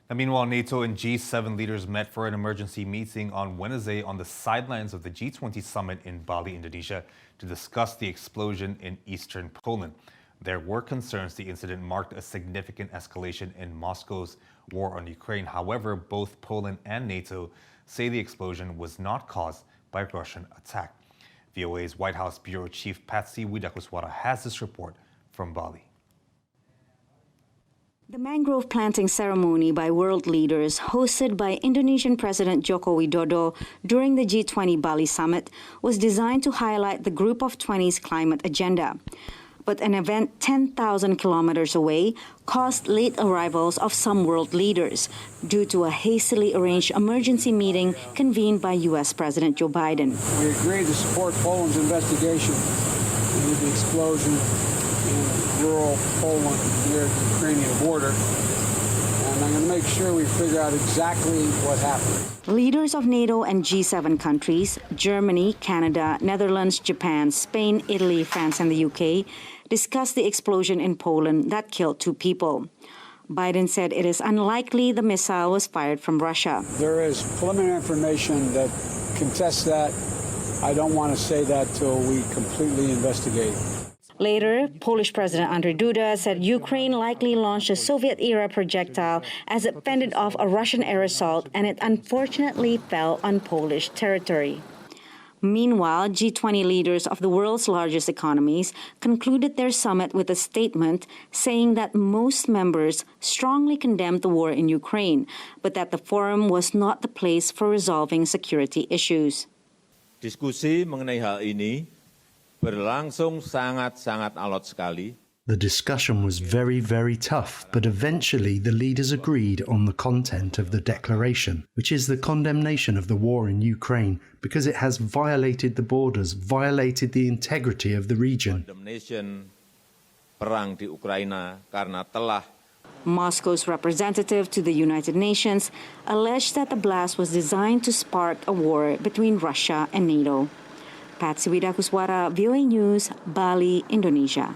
Now, meanwhile, NATO and G7 leaders met for an emergency meeting on Wednesday on the sidelines of the G20 Summit in Bali, Indonesia, to discuss the explosion in eastern Poland. There were concerns the incident marked a significant escalation in Moscow's war on Ukraine. However, both Poland and NATO say the explosion was not caused by a Russian attack. VOA's White House Bureau Chief Patsy Widakuswara has this report from Bali. The mangrove planting ceremony by world leaders hosted by Indonesian President Joko Widodo during the G20 Bali Summit was designed to highlight the Group of 20's climate agenda. But an event 10,000 kilometers away caused late arrivals of some world leaders due to a hastily arranged emergency meeting convened by U.S. President Joe Biden. We agreed to support Poland's investigation into the explosion in rural Poland near the Ukrainian border. And I'm going to make sure we figure out exactly what happened. Leaders of NATO and G7 countries, Germany, Canada, Netherlands, Japan, Spain, Italy, France, and the UK, discussed the explosion in Poland that killed 2 people. Biden said it is unlikely the missile was fired from Russia. There is preliminary information that contests that. I don't want to say that till we completely investigate. Later, Polish President Andrzej Duda said Ukraine likely launched a Soviet-era projectile as it fended off a Russian air assault, and it unfortunately fell on Polish territory. Meanwhile, G20 leaders of the world's largest economies concluded their summit with a statement saying that most members strongly condemned the war in Ukraine, but that the forum was not the place for resolving security issues. Diskusi mengenai hal ini berlangsung sangat-sangat alot sekali. The discussion was very, very tough, but eventually the leaders agreed on the content of the declaration, which is the condemnation of the war in Ukraine because it has violated the borders, violated the integrity of the region. Perang di Ukraina karena telah. Moscow's representative to the United Nations alleged that the blast was designed to spark a war between Russia and NATO. Patsy Widakuswara, VOA News, Bali, Indonesia.